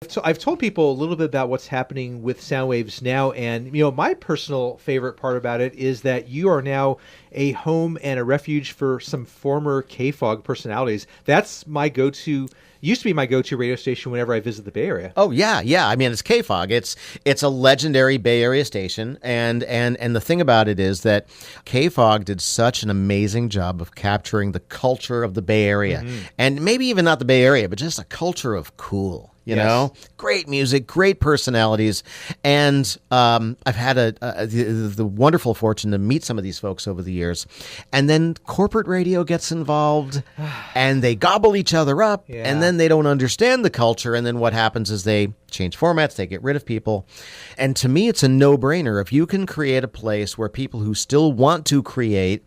So I've told people a little bit about what's happening with Soundwaves now, and my personal favorite part about it is that you are now a home and a refuge for some former KFOG personalities. That's my go-to. Used to be my go-to radio station whenever I visit the Bay Area. Oh yeah. I mean, it's KFOG. It's a legendary Bay Area station, and the thing about it is that KFOG did such an amazing job of capturing the culture of the Bay Area, and maybe even not the Bay Area, but just a culture of cool. You know, great music, great personalities, and I've had the wonderful fortune to meet some of these folks over the years, and then corporate radio gets involved, and they gobble each other up, and then they don't understand the culture, and then what happens is they change formats, they get rid of people, and to me, it's a no-brainer. If you can create a place where people who still want to create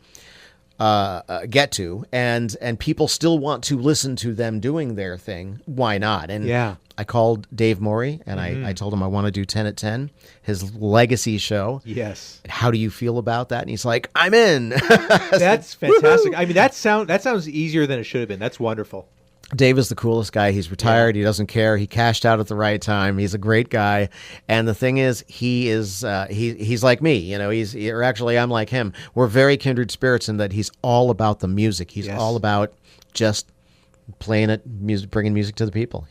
get to, and people still want to listen to them doing their thing, why not? And I called Dave Morey, and I told him I want to do 10 at 10, his legacy show. Yes. How do you feel about that? And he's like, I'm in. That's fantastic. I mean, that sounds easier than it should have been. That's wonderful. Dave is the coolest guy. He's retired. He doesn't care. He cashed out at the right time. He's a great guy. And the thing is, he's like me. Or actually, I'm like him. We're very kindred spirits in that he's all about the music. He's all about just playing it, bringing music to the people.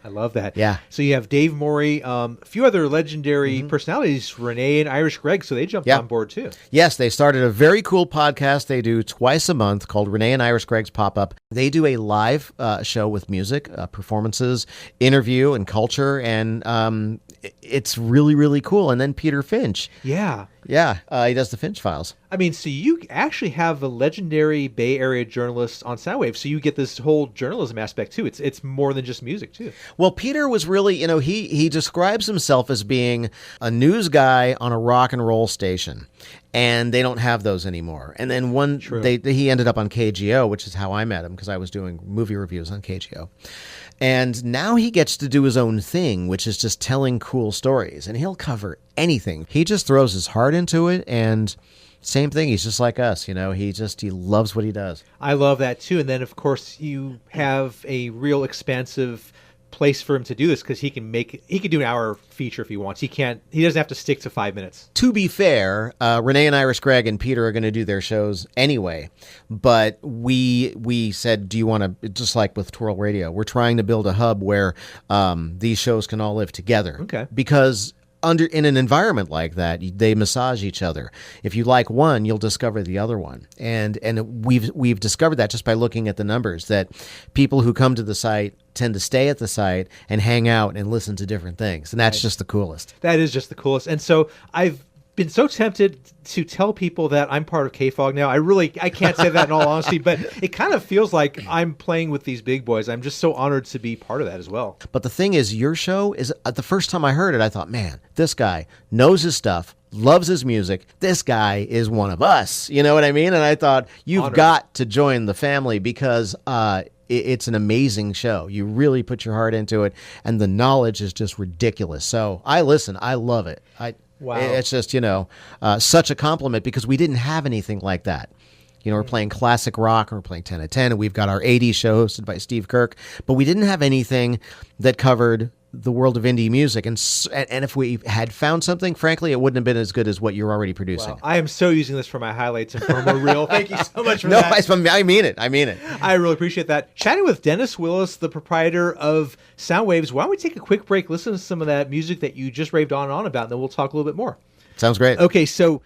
I love that. Yeah. So you have Dave Morey, a few other legendary personalities, Renee and Irish Greg, so they jumped on board too. Yes, they started a very cool podcast they do twice a month called Renee and Irish Greg's Pop-Up. They do a live show with music, performances, interview, and culture, and it's really, really cool. And then Peter Finch. Yeah. Yeah, he does the Finch Files. I mean, so you actually have a legendary Bay Area journalist on Soundwave, so you get this whole journalism aspect too. It's more than just music too. Well, Peter was really, he describes himself as being a news guy on a rock and roll station, and they don't have those anymore. And then he ended up on KGO, which is how I met him, because I was doing movie reviews on KGO. And now he gets to do his own thing, which is just telling cool stories. And he'll cover anything. He just throws his heart into it. And same thing, he's just like us. He loves what he does. I love that too. And then, of course, you have a real expansive place for him to do this, because he can do an hour feature if he wants. He doesn't have to stick to 5 minutes. To be fair, Renee and Irish Greg and Peter are going to do their shows anyway, but we said, do you want to, just like with Twirl Radio, we're trying to build a hub where these shows can all live together. Okay. Because in an environment like that, they massage each other. If you like one, you'll discover the other one. And we've discovered that just by looking at the numbers, that people who come to the site tend to stay at the site and hang out and listen to different things. And that's just the coolest. That is just the coolest. And so I've been so tempted to tell people that I'm part of KFOG now. I can't say that in all honesty, but it kind of feels like I'm playing with these big boys. I'm just so honored to be part of that as well. But the thing is, your show is, the first time I heard it, I thought, man, this guy knows his stuff, loves his music. This guy is one of us. You know what I mean? And I thought, you've got to join the family, because it's an amazing show. You really put your heart into it, and the knowledge is just ridiculous. So I listen. I love it. Wow. It's just, such a compliment, because we didn't have anything like that. We're playing classic rock, and we're playing 10 at 10, and we've got our 80s show hosted by Steve Kirk, but we didn't have anything that covered the world of indie music. And if we had found something, frankly, it wouldn't have been as good as what you're already producing. Wow. I am so using this for my highlights and for my reel. Thank you so much for that. No, I mean it. I really appreciate that. Chatting with Dennis Willis, the proprietor of Soundwaves. Why don't we take a quick break, listen to some of that music that you just raved on and on about, and then we'll talk a little bit more. Sounds great. Okay, so